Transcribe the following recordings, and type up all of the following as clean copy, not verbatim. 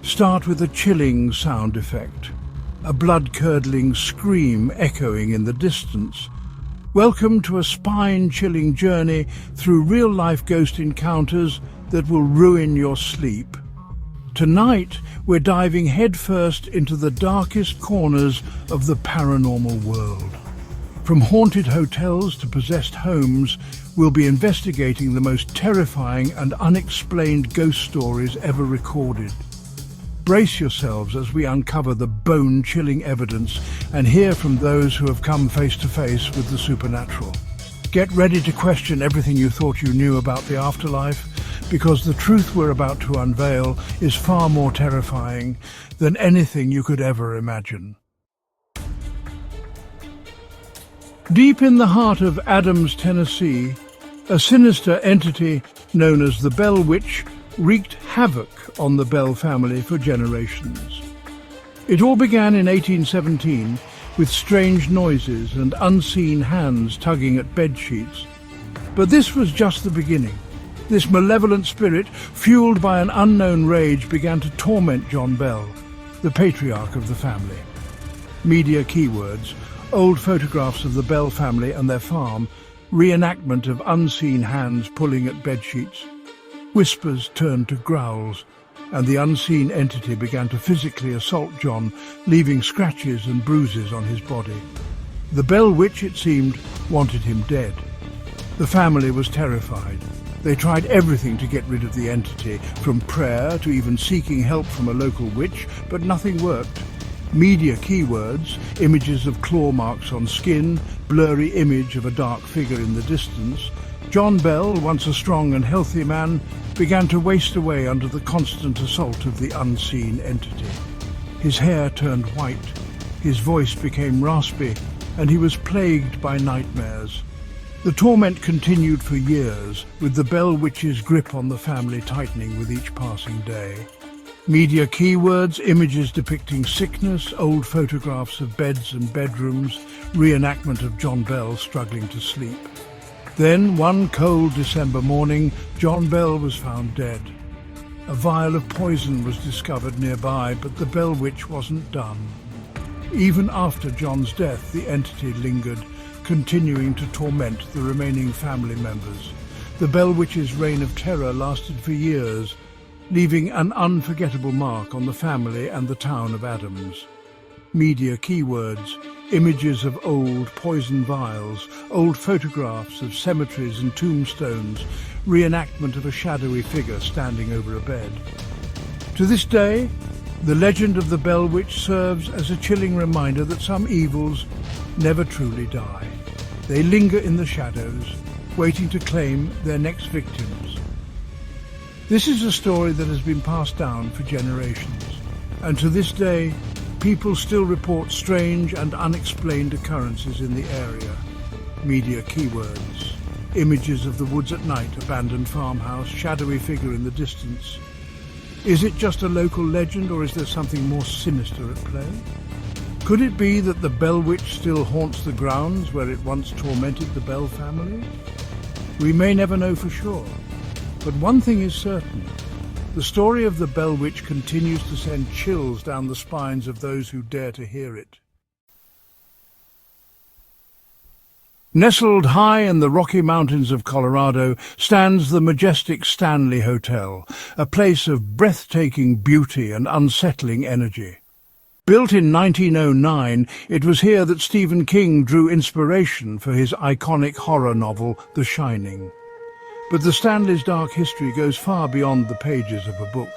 Start with a chilling sound effect, a blood-curdling scream echoing in the distance. Welcome to a spine-chilling journey through real-life ghost encounters that will ruin your sleep. Tonight, we're diving headfirst into the darkest corners of the paranormal world. From haunted hotels to possessed homes, we'll be investigating the most terrifying and unexplained ghost stories ever recorded. Brace yourselves as we uncover the bone-chilling evidence and hear from those who have come face-to-face with the supernatural. Get ready to question everything you thought you knew about the afterlife, because the truth we're about to unveil is far more terrifying than anything you could ever imagine. Deep in the heart of Adams, Tennessee, a sinister entity known as the Bell Witch wreaked havoc on the Bell family for generations. It all began in 1817 with strange noises and unseen hands tugging at bedsheets. But this was just the beginning. This malevolent spirit, fueled by an unknown rage, began to torment John Bell, the patriarch of the family. Media keywords: old photographs of the Bell family and their farm, reenactment of unseen hands pulling at bedsheets. Whispers turned to growls, and the unseen entity began to physically assault John, leaving scratches and bruises on his body. The Bell Witch, it seemed, wanted him dead. The family was terrified. They tried everything to get rid of the entity, from prayer to even seeking help from a local witch, but nothing worked. Media keywords: images of claw marks on skin, blurry image of a dark figure in the distance. John Bell, once a strong and healthy man, began to waste away under the constant assault of the unseen entity. His hair turned white, his voice became raspy, and he was plagued by nightmares. The torment continued for years, with the Bell Witch's grip on the family tightening with each passing day. Media keywords: images depicting sickness, old photographs of beds and bedrooms, reenactment of John Bell struggling to sleep. Then, one cold December morning, John Bell was found dead. A vial of poison was discovered nearby, but the Bell Witch wasn't done. Even after John's death, the entity lingered, continuing to torment the remaining family members. The Bell Witch's reign of terror lasted for years, leaving an unforgettable mark on the family and the town of Adams. Media keywords: images of old poison vials, old photographs of cemeteries and tombstones, reenactment of a shadowy figure standing over a bed. To this day, the legend of the Bell Witch serves as a chilling reminder that some evils never truly die. They linger in the shadows, waiting to claim their next victims. This is a story that has been passed down for generations, and to this day, people still report strange and unexplained occurrences in the area. Media keywords: images of the woods at night, abandoned farmhouse, shadowy figure in the distance. Is it just a local legend, or is there something more sinister at play? Could it be that the Bell Witch still haunts the grounds where it once tormented the Bell family? We may never know for sure, but one thing is certain. The story of the Bell Witch continues to send chills down the spines of those who dare to hear it. Nestled high in the Rocky Mountains of Colorado stands the majestic Stanley Hotel, a place of breathtaking beauty and unsettling energy. Built in 1909, it was here that Stephen King drew inspiration for his iconic horror novel, The Shining. But the Stanley's dark history goes far beyond the pages of a book.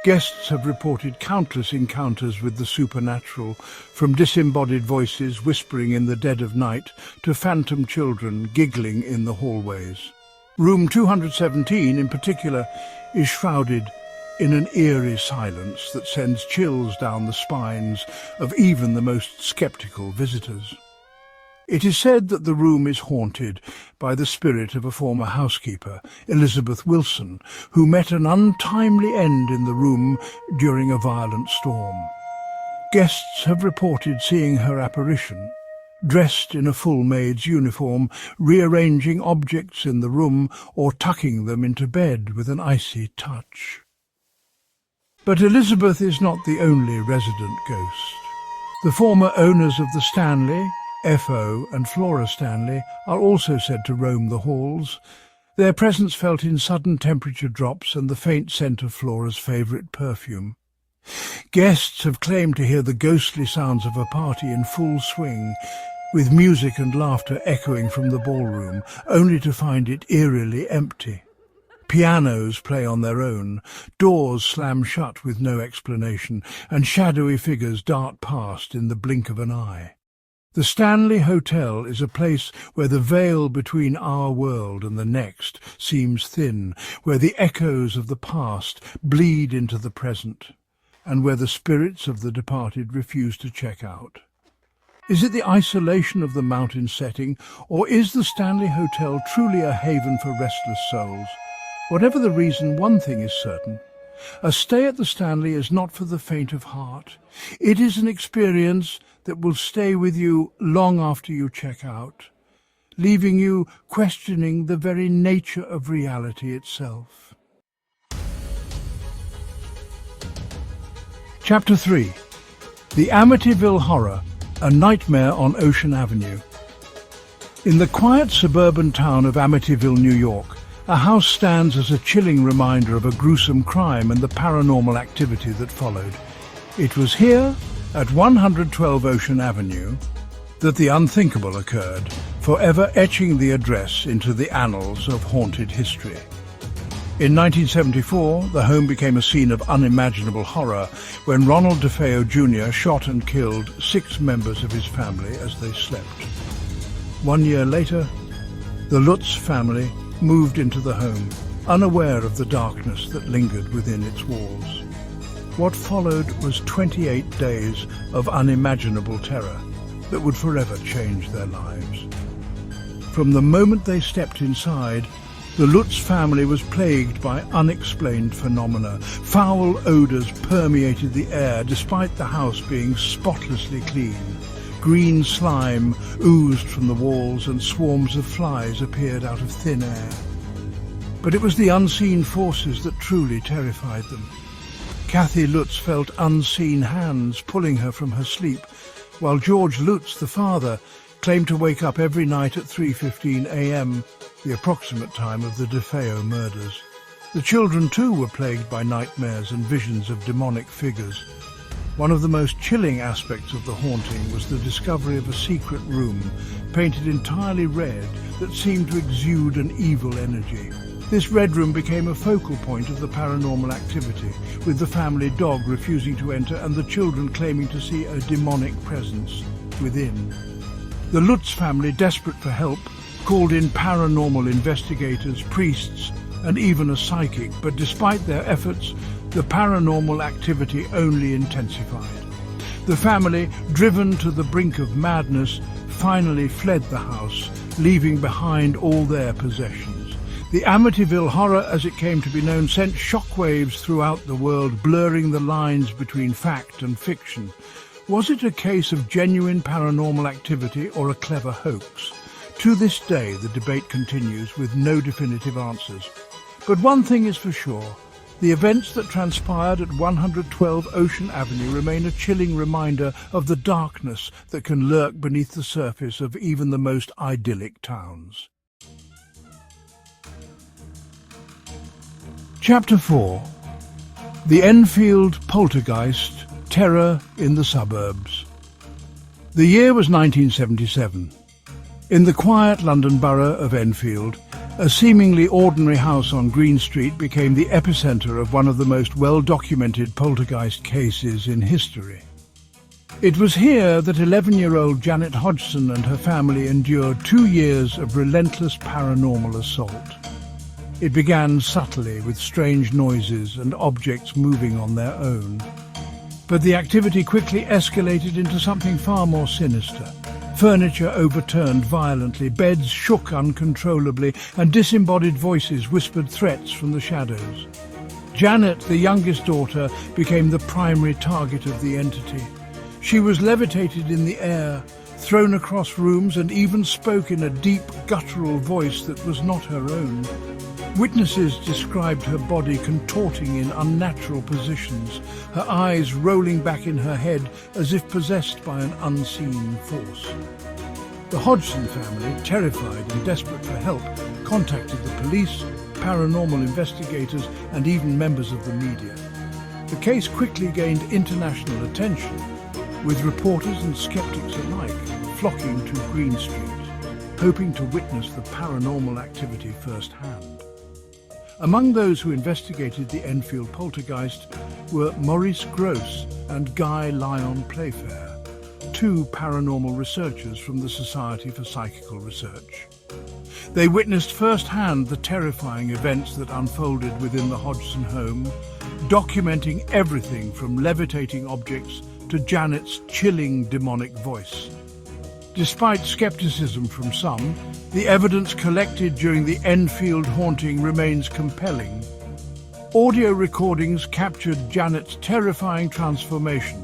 Guests have reported countless encounters with the supernatural, from disembodied voices whispering in the dead of night to phantom children giggling in the hallways. Room 217, in particular, is shrouded in an eerie silence that sends chills down the spines of even the most skeptical visitors. It is said that the room is haunted by the spirit of a former housekeeper, Elizabeth Wilson, who met an untimely end in the room during a violent storm. Guests have reported seeing her apparition, dressed in a full maid's uniform, rearranging objects in the room or tucking them into bed with an icy touch. But Elizabeth is not the only resident ghost. The former owners of the Stanley, F.O. and Flora Stanley, are also said to roam the halls, their presence felt in sudden temperature drops and the faint scent of Flora's favourite perfume. Guests have claimed to hear the ghostly sounds of a party in full swing, with music and laughter echoing from the ballroom, only to find it eerily empty. Pianos play on their own, doors slam shut with no explanation, and shadowy figures dart past in the blink of an eye. The Stanley Hotel is a place where the veil between our world and the next seems thin, where the echoes of the past bleed into the present, and where the spirits of the departed refuse to check out. Is it the isolation of the mountain setting, or is the Stanley Hotel truly a haven for restless souls? Whatever the reason, one thing is certain. A stay at the Stanley is not for the faint of heart. It is an experience that will stay with you long after you check out, leaving you questioning the very nature of reality itself. Chapter 3. The Amityville Horror, a Nightmare on Ocean Avenue. In the quiet suburban town of Amityville, New York, a house stands as a chilling reminder of a gruesome crime and the paranormal activity that followed. It was here, at 112 Ocean Avenue, that the unthinkable occurred, forever etching the address into the annals of haunted history. In 1974, the home became a scene of unimaginable horror when Ronald DeFeo Jr. shot and killed 6 members of his family as they slept. 1 year later, the Lutz family moved into the home, unaware of the darkness that lingered within its walls. What followed was 28 days of unimaginable terror that would forever change their lives. From the moment they stepped inside, the Lutz family was plagued by unexplained phenomena. Foul odours permeated the air despite the house being spotlessly clean. Green slime oozed from the walls and swarms of flies appeared out of thin air. But it was the unseen forces that truly terrified them. Kathy Lutz felt unseen hands pulling her from her sleep, while George Lutz, the father, claimed to wake up every night at 3:15 a.m., the approximate time of the DeFeo murders. The children too were plagued by nightmares and visions of demonic figures. One of the most chilling aspects of the haunting was the discovery of a secret room, painted entirely red, that seemed to exude an evil energy. This red room became a focal point of the paranormal activity, with the family dog refusing to enter and the children claiming to see a demonic presence within. The Lutz family, desperate for help, called in paranormal investigators, priests, and even a psychic, but despite their efforts, the paranormal activity only intensified. The family, driven to the brink of madness, finally fled the house, leaving behind all their possessions. The Amityville Horror, as it came to be known, sent shockwaves throughout the world, blurring the lines between fact and fiction. Was it a case of genuine paranormal activity or a clever hoax? To this day, the debate continues with no definitive answers. But one thing is for sure. The events that transpired at 112 Ocean Avenue remain a chilling reminder of the darkness that can lurk beneath the surface of even the most idyllic towns. Chapter 4. The Enfield Poltergeist, Terror in the Suburbs. The year was 1977. In the quiet London borough of Enfield, a seemingly ordinary house on Green Street became the epicentre of one of the most well-documented poltergeist cases in history. It was here that 11-year-old Janet Hodgson and her family endured 2 years of relentless paranormal assault. It began subtly with strange noises and objects moving on their own. But the activity quickly escalated into something far more sinister. Furniture overturned violently, beds shook uncontrollably, and disembodied voices whispered threats from the shadows. Janet, the youngest daughter, became the primary target of the entity. She was levitated in the air, thrown across rooms, and even spoke in a deep, guttural voice that was not her own. Witnesses described her body contorting in unnatural positions, her eyes rolling back in her head as if possessed by an unseen force. The Hodgson family, terrified and desperate for help, contacted the police, paranormal investigators, and even members of the media. The case quickly gained international attention, with reporters and skeptics alike flocking to Green Street, hoping to witness the paranormal activity firsthand. Among those who investigated the Enfield poltergeist were Maurice Grosse and Guy Lyon Playfair, two paranormal researchers from the Society for Psychical Research. They witnessed firsthand the terrifying events that unfolded within the Hodgson home, documenting everything from levitating objects to Janet's chilling demonic voice. Despite skepticism from some, the evidence collected during the Enfield haunting remains compelling. Audio recordings captured Janet's terrifying transformation.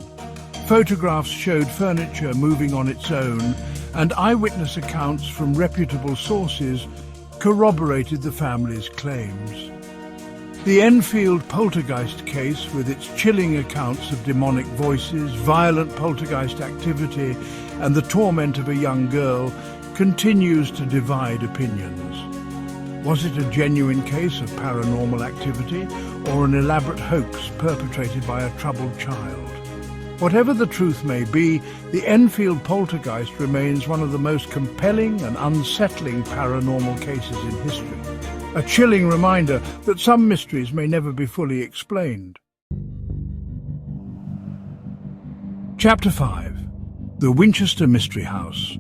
Photographs showed furniture moving on its own, and eyewitness accounts from reputable sources corroborated the family's claims. The Enfield poltergeist case, with its chilling accounts of demonic voices, violent poltergeist activity, and the torment of a young girl, continues to divide opinions. Was it a genuine case of paranormal activity or an elaborate hoax perpetrated by a troubled child? Whatever the truth may be, the Enfield poltergeist remains one of the most compelling and unsettling paranormal cases in history. A chilling reminder that some mysteries may never be fully explained. Chapter 5. The Winchester Mystery House.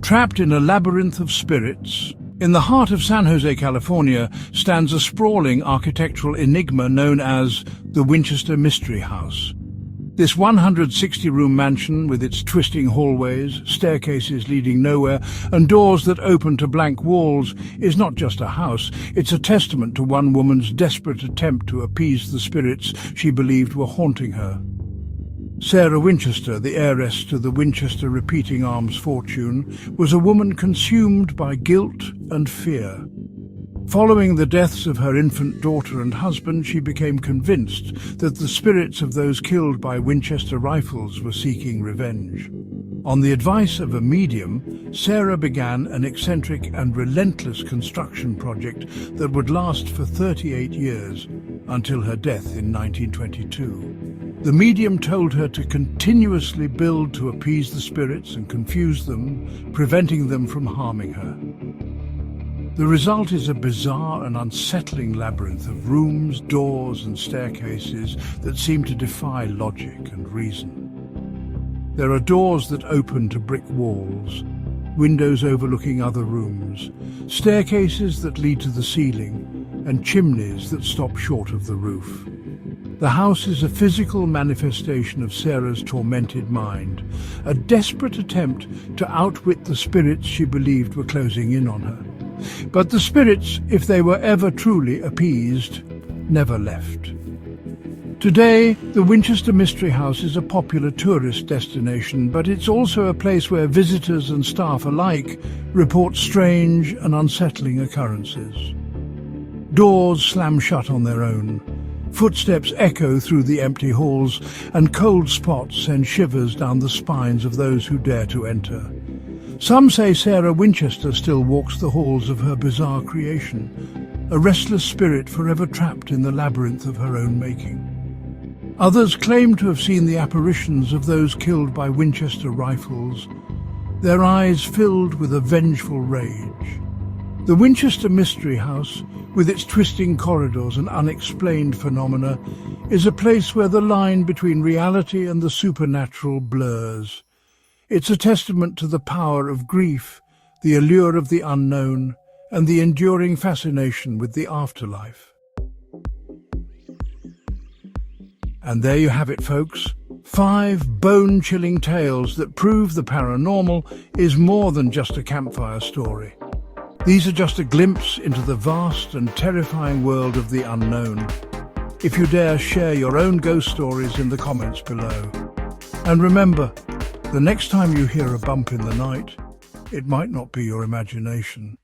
Trapped in a labyrinth of spirits, in the heart of San Jose, California, stands a sprawling architectural enigma known as the Winchester Mystery House. This 160-room mansion, with its twisting hallways, staircases leading nowhere, and doors that open to blank walls, is not just a house. It's a testament to one woman's desperate attempt to appease the spirits she believed were haunting her. Sarah Winchester, the heiress to the Winchester repeating arms fortune, was a woman consumed by guilt and fear. Following the deaths of her infant daughter and husband, she became convinced that the spirits of those killed by Winchester rifles were seeking revenge. On the advice of a medium, Sarah began an eccentric and relentless construction project that would last for 38 years, until her death in 1922. The medium told her to continuously build to appease the spirits and confuse them, preventing them from harming her. The result is a bizarre and unsettling labyrinth of rooms, doors, and staircases that seem to defy logic and reason. There are doors that open to brick walls, windows overlooking other rooms, staircases that lead to the ceiling, and chimneys that stop short of the roof. The house is a physical manifestation of Sarah's tormented mind, a desperate attempt to outwit the spirits she believed were closing in on her. But the spirits, if they were ever truly appeased, never left. Today, the Winchester Mystery House is a popular tourist destination, but it's also a place where visitors and staff alike report strange and unsettling occurrences. Doors slam shut on their own. Footsteps echo through the empty halls, and cold spots send shivers down the spines of those who dare to enter. Some say Sarah Winchester still walks the halls of her bizarre creation, a restless spirit forever trapped in the labyrinth of her own making. Others claim to have seen the apparitions of those killed by Winchester rifles, their eyes filled with a vengeful rage. The Winchester Mystery House, with its twisting corridors and unexplained phenomena, is a place where the line between reality and the supernatural blurs. It's a testament to the power of grief, the allure of the unknown, and the enduring fascination with the afterlife. And there you have it, folks. 5 bone-chilling tales that prove the paranormal is more than just a campfire story. These are just a glimpse into the vast and terrifying world of the unknown. If you dare, share your own ghost stories in the comments below. And remember, the next time you hear a bump in the night, it might not be your imagination.